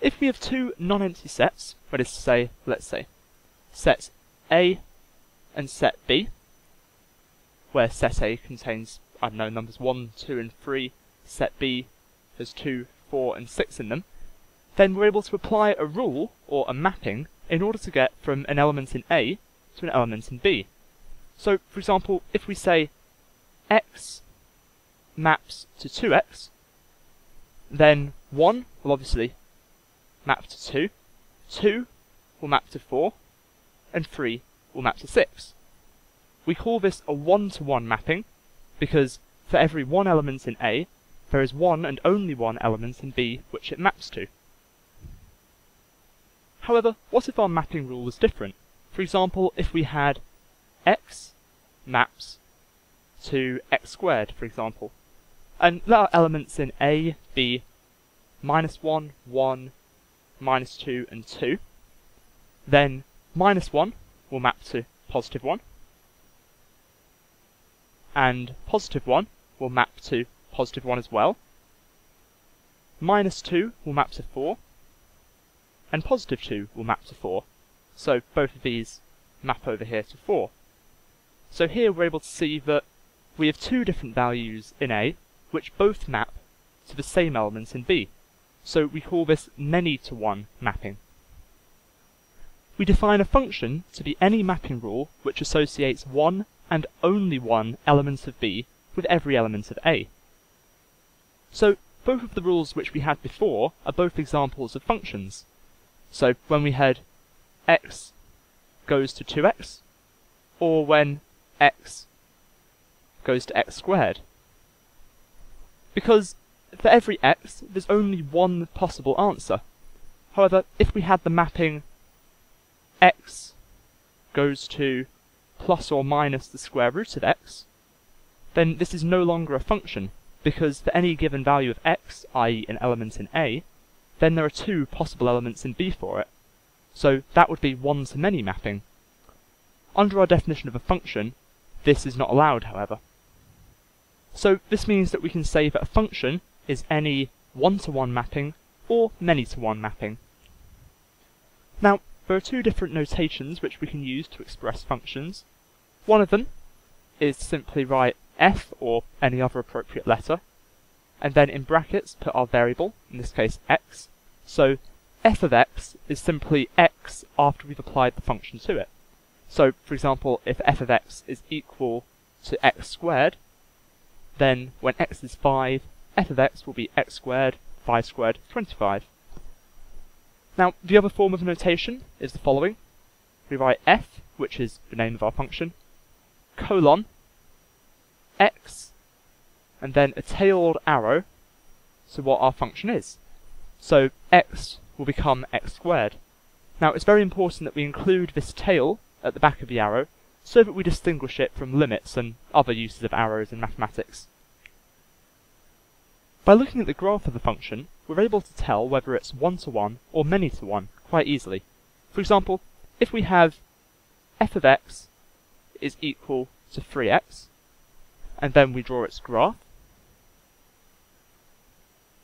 If we have two non-empty sets, that is to say, let's say, set A and set B, where set A contains, I don't know, numbers 1, 2 and 3, set B has 2, 4 and 6 in them, then we're able to apply a rule, or a mapping, in order to get from an element in A to an element in B. So, for example, if we say x maps to 2x, then 1 will obviously map to 2, 2 will map to 4, and 3 will map to 6. We call this a one-to-one mapping, because for every one element in A, there is one and only one element in B which it maps to. However, what if our mapping rule was different? For example, if we had x maps to x squared, for example, and there are elements in A, B, -1, 1, -2, and 2, then -1 will map to +1, and +1 will map to +1 as well, -2 will map to 4, and +2 will map to 4, so both of these map over here to 4. So here we're able to see that we have two different values in A, which both map to the same element in B. So we call this many-to-one mapping. We define a function to be any mapping rule which associates one and only one element of B with every element of A. So both of the rules which we had before are both examples of functions. So when we had x goes to 2x, or when x goes to x squared. Because for every x, there's only one possible answer. However, if we had the mapping x goes to plus or minus the square root of x, then this is no longer a function, because for any given value of x, i.e. an element in A, then there are two possible elements in B for it. So that would be one-to-many mapping. Under our definition of a function, this is not allowed, however. So this means that we can say that a function is any one-to-one mapping or many-to-one mapping. Now, there are two different notations which we can use to express functions. One of them is to simply write f or any other appropriate letter, and then in brackets put our variable, in this case x. So f of x is simply x after we've applied the function to it. So, for example, if f of x is equal to x squared, then when x is 5, f of x will be x squared, 5 squared, 25. Now, the other form of notation is the following. We write f, which is the name of our function, colon, x, and then a tailed arrow to what our function is. So x will become x squared. Now, it's very important that we include this tail at the back of the arrow so that we distinguish it from limits and other uses of arrows in mathematics. By looking at the graph of the function, we're able to tell whether it's one-to-one or many-to-one quite easily. For example, if we have f of x is equal to 3x, and then we draw its graph,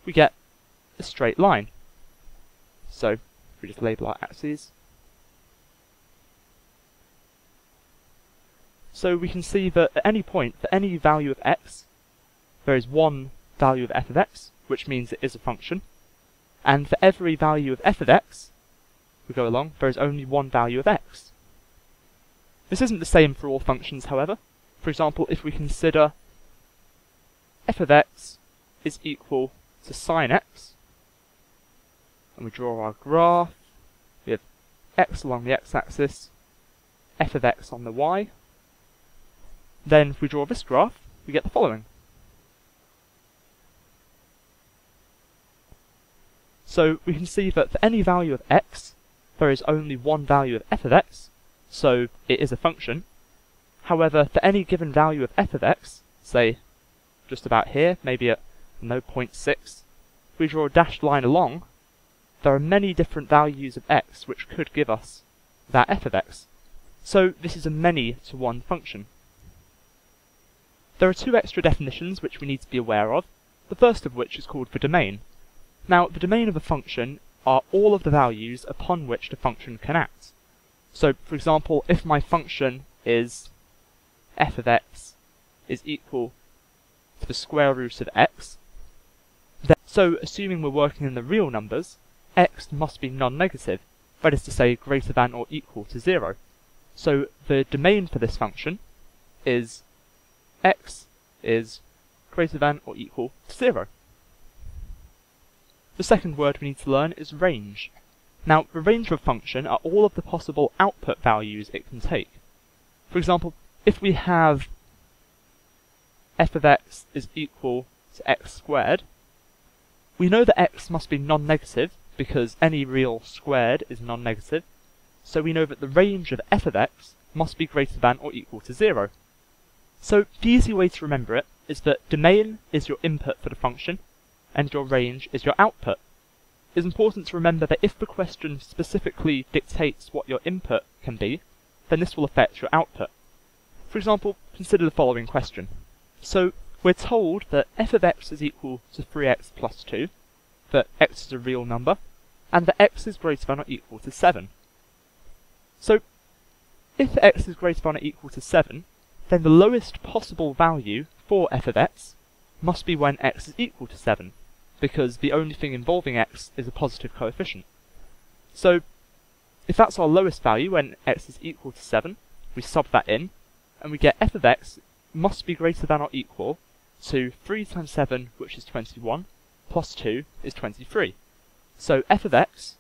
we get a straight line. So, we just label our axes. So we can see that at any point, for any value of x, there is one value of f of x, which means it is a function, and for every value of f of x, we go along, there is only one value of x. This isn't the same for all functions, however. For example, if we consider f of x is equal to sine x, and we draw our graph, we have x along the x-axis, f of x on the y, then if we draw this graph, we get the following. So we can see that for any value of x, there is only one value of f of x, so it is a function. However, for any given value of f of x, say just about here, maybe at 0.6, we draw a dashed line along, there are many different values of x which could give us that f of x. So this is a many-to-one function. There are two extra definitions which we need to be aware of, the first of which is called the domain. Now, the domain of a function are all of the values upon which the function can act. So, for example, if my function is f of x is equal to the square root of x, then, so assuming we're working in the real numbers, x must be non-negative, that is to say greater than or equal to 0. So the domain for this function is x is greater than or equal to 0. The second word we need to learn is range. Now, the range of a function are all of the possible output values it can take. For example, if we have f of x is equal to x squared, we know that x must be non-negative because any real squared is non-negative, so we know that the range of f of x must be greater than or equal to 0. So the easy way to remember it is that domain is your input for the function, and your range is your output. It's important to remember that if the question specifically dictates what your input can be, then this will affect your output. For example, consider the following question. So, we're told that f of x is equal to 3x plus 2, that x is a real number, and that x is greater than or equal to 7. So, if x is greater than or equal to 7, then the lowest possible value for f of x must be when x is equal to 7, because the only thing involving x is a positive coefficient. So, if that's our lowest value when x is equal to 7, we sub that in, and we get f of x must be greater than or equal to 3 times 7, which is 21, plus 2 is 23. So f of x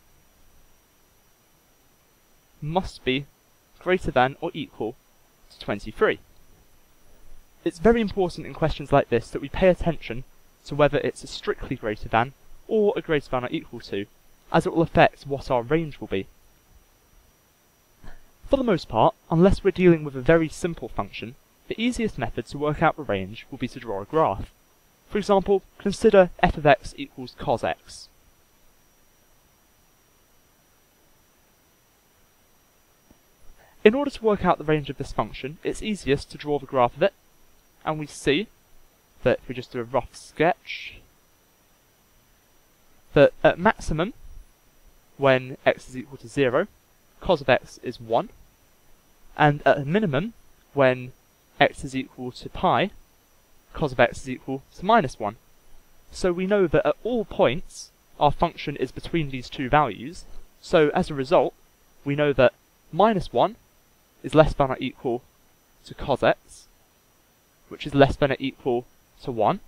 must be greater than or equal to 23. It's very important in questions like this that we pay attention to whether it's a strictly greater than or a greater than or equal to, as it will affect what our range will be. For the most part, unless we're dealing with a very simple function, the easiest method to work out the range will be to draw a graph. For example, consider f of x equals cos x. In order to work out the range of this function, it's easiest to draw the graph of it, and we see that if we just do a rough sketch, that at maximum, when x is equal to 0, cos of x is 1, and at a minimum, when x is equal to pi, cos of x is equal to minus 1. So we know that at all points, our function is between these two values, so as a result, we know that minus 1 is less than or equal to cos x, which is less than or equal to 1,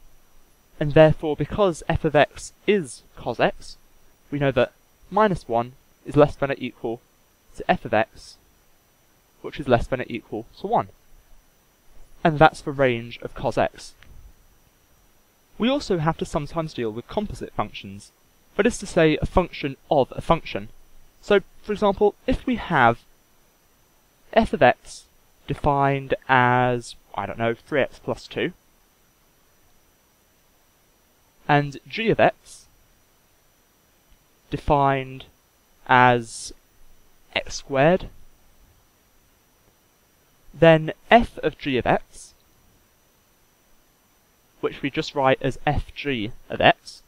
and therefore because f of x is cos x, we know that minus 1 is less than or equal to f of x, which is less than or equal to 1. And that's the range of cos x. We also have to sometimes deal with composite functions, that is to say a function of a function. So, for example, if we have f of x defined as, I don't know, 3x plus 2, and g of x defined as x squared, then f of g of x, which we just write as fg of x,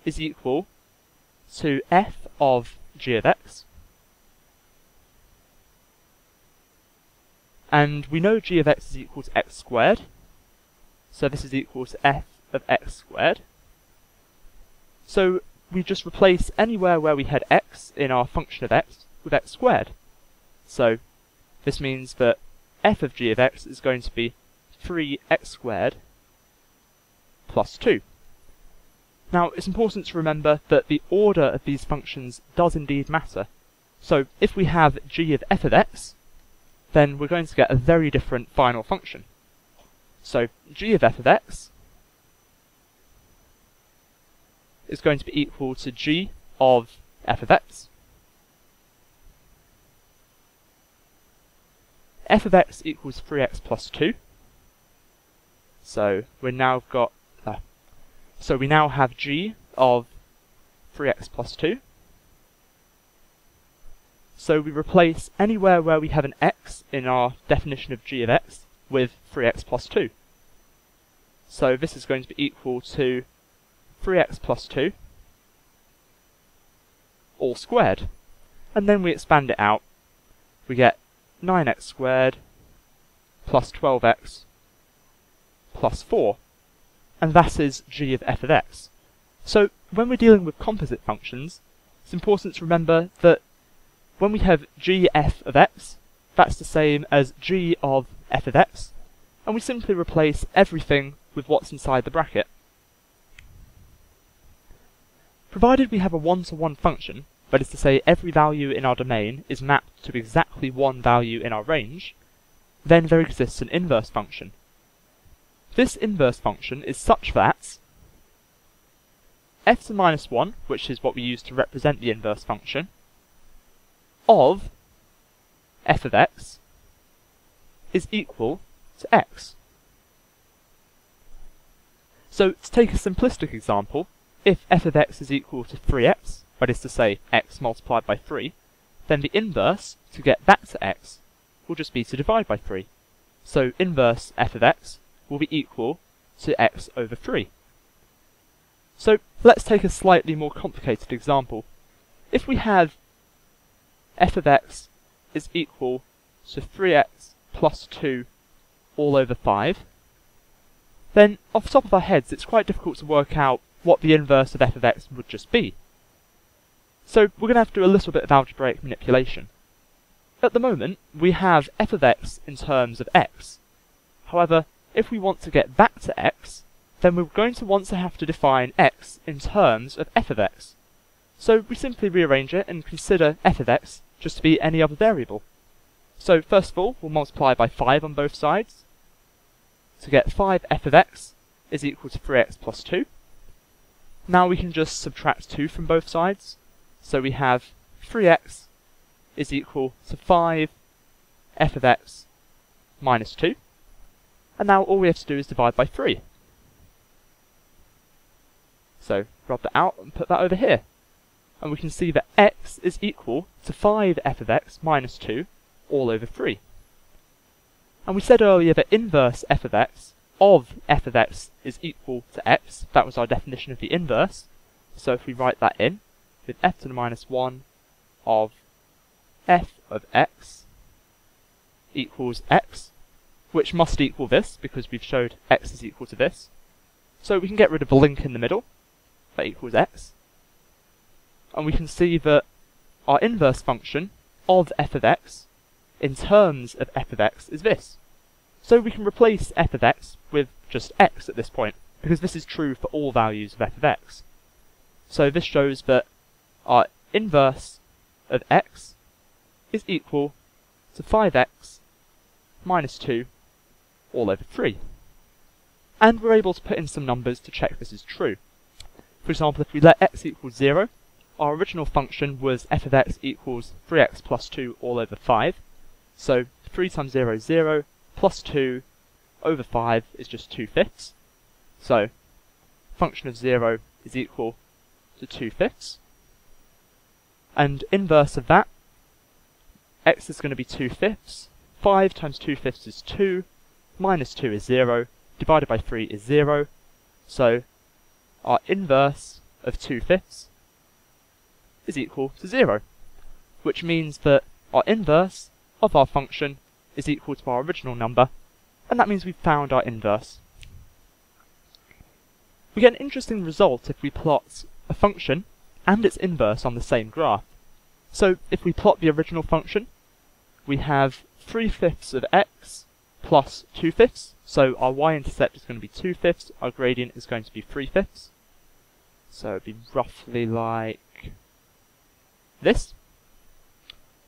is equal to f of g of x, and we know g of x is equal to x squared, so this is equal to f of x squared. So we just replace anywhere where we had x in our function of x with x squared. So this means that f of g of x is going to be 3x squared plus 2. Now it's important to remember that the order of these functions does indeed matter. So if we have g of f of x, then we're going to get a very different final function. So g of f of x is going to be equal to g of f of x. F of x equals 3x plus 2. So we now have g of 3x plus 2. So we replace anywhere where we have an x in our definition of g of x with 3x plus 2. So this is going to be equal to 3x plus 2 all squared. And then we expand it out. We get 9x squared plus 12x plus 4. And that is g of f of x. So when we're dealing with composite functions, it's important to remember that when we have g f of x, that's the same as g of f of x, and we simply replace everything with what's inside the bracket. Provided we have a one-to-one function, that is to say every value in our domain is mapped to exactly one value in our range, then there exists an inverse function. This inverse function is such that f to minus 1, which is what we use to represent the inverse function, of f of x is equal to x. So to take a simplistic example, if f of x is equal to 3x, that is to say x multiplied by 3, then the inverse, to get back to x, will just be to divide by 3. So inverse f of x will be equal to x over 3. So let's take a slightly more complicated example. If we have f of x is equal to 3x plus 2 all over 5, then off the top of our heads it's quite difficult to work out what the inverse of f of x would just be. So we're going to have to do a little bit of algebraic manipulation. At the moment, we have f of x in terms of x. However, if we want to get back to x, then we're going to want to have to define x in terms of f of x. So we simply rearrange it and consider f of x just to be any other variable. So first of all, we'll multiply by 5 on both sides to get 5f of x is equal to 3x plus 2. Now we can just subtract 2 from both sides. So we have 3x is equal to 5 f of x minus 2. And now all we have to do is divide by 3. So rub that out and put that over here. And we can see that x is equal to 5 f of x minus 2 all over 3. And we said earlier that inverse f of x is equal to x. That was our definition of the inverse. So if we write that in, with f to the minus 1 of f of x equals x, which must equal this, because we've showed x is equal to this. So we can get rid of the link in the middle, that equals x. And we can see that our inverse function of f of x in terms of f of x is this. So we can replace f of x with just x at this point, because this is true for all values of f of x. So this shows that our inverse of x is equal to 5x minus 2 all over 3. And we're able to put in some numbers to check this is true. For example, if we let x equal 0, our original function was f of x equals 3x plus 2 all over 5. So 3 times 0 is 0, plus 2 over 5 is just 2/5. So function of 0 is equal to 2/5. And inverse of that, x is going to be 2/5. 5 times 2/5 is 2, minus 2 is 0, divided by 3 is 0. So our inverse of 2/5 is equal to 0, which means that our inverse of our function is equal to our original number, and that means we've found our inverse. We get an interesting result if we plot a function and its inverse on the same graph. So if we plot the original function, we have 3/5 of x plus 2/5, so our y-intercept is going to be 2/5, our gradient is going to be 3/5. So it'd be roughly like this.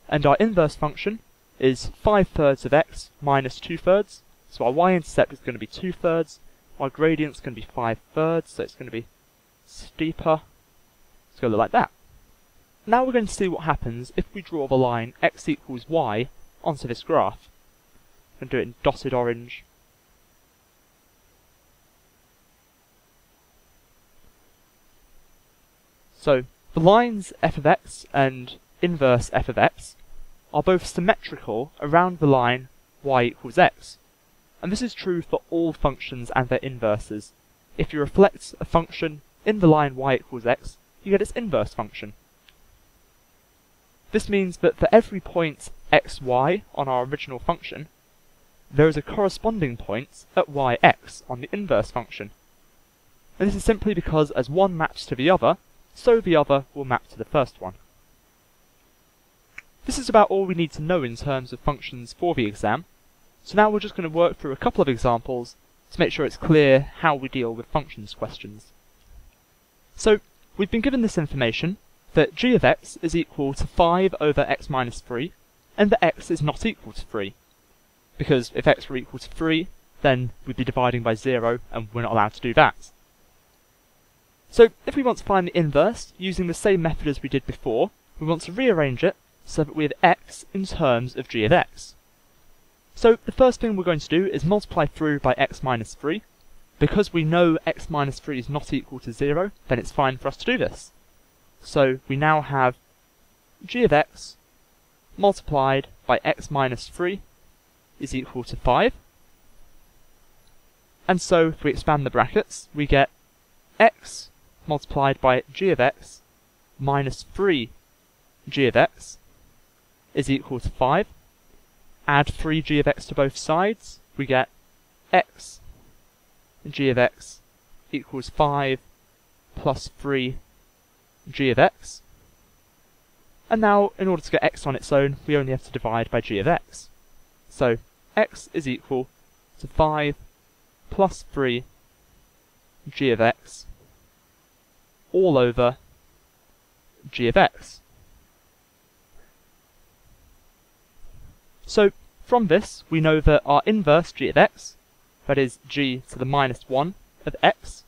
And our inverse function is 5/3 of x minus 2/3, so our y-intercept is going to be 2/3, our gradient is going to be 5/3, so it's going to be steeper. It's going to look like that. Now we're going to see what happens if we draw the line x equals y onto this graph. I'm going to do it in dotted orange. So the lines f of x and inverse f of x are both symmetrical around the line y equals x. And this is true for all functions and their inverses. If you reflect a function in the line y equals x, you get its inverse function. This means that for every point xy on our original function, there is a corresponding point at yx on the inverse function. And this is simply because as one maps to the other, so the other will map to the first one. This is about all we need to know in terms of functions for the exam, so now we're just going to work through a couple of examples to make sure it's clear how we deal with functions questions. So, we've been given this information that g of x is equal to 5 over x minus 3, and that x is not equal to 3. Because if x were equal to 3, then we'd be dividing by 0, and we're not allowed to do that. So, if we want to find the inverse, using the same method as we did before, we want to rearrange it so that we have x in terms of g of x. So, the first thing we're going to do is multiply through by x minus 3. Because we know x minus 3 is not equal to 0, then it's fine for us to do this. So, we now have g of x multiplied by x minus 3 is equal to 5. And so, if we expand the brackets, we get x multiplied by g of x minus 3 g of x is equal to 5. Add 3g of x to both sides, we get x g of x equals 5 plus 3 g of x. And now, in order to get x on its own, we only have to divide by g of x. So, x is equal to 5 plus 3 g of x all over g of x. So, from this, we know that our inverse g of x, that is g to the minus 1 of x,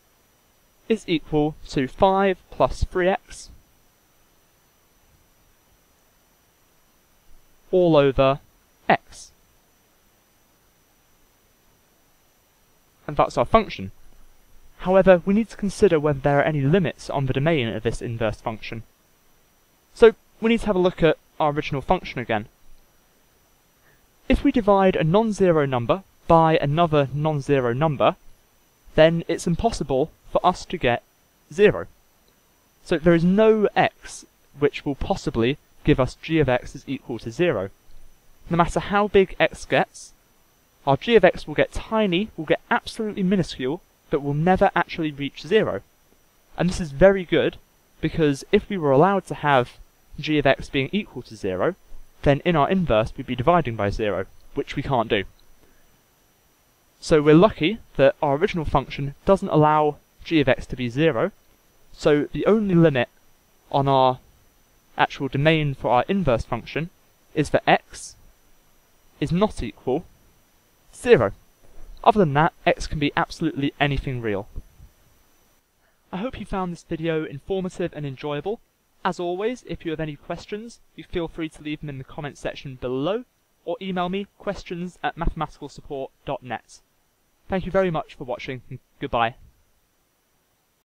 is equal to 5 plus 3x all over x. And that's our function. However, we need to consider whether there are any limits on the domain of this inverse function. So, we need to have a look at our original function again. If we divide a non-zero number by another non-zero number, then it's impossible for us to get 0. So there is no x which will possibly give us g of x is equal to 0. No matter how big x gets, our g of x will get tiny, will get absolutely minuscule, but will never actually reach 0. And this is very good, because if we were allowed to have g of x being equal to 0, then in our inverse we'd be dividing by 0, which we can't do. So we're lucky that our original function doesn't allow g of x to be 0, so the only limit on our actual domain for our inverse function is that x is not equal to 0. Other than that, x can be absolutely anything real. I hope you found this video informative and enjoyable. As always, if you have any questions, you feel free to leave them in the comment section below, or email me questions@mathematicalsupport.net. Thank you very much for watching, and goodbye.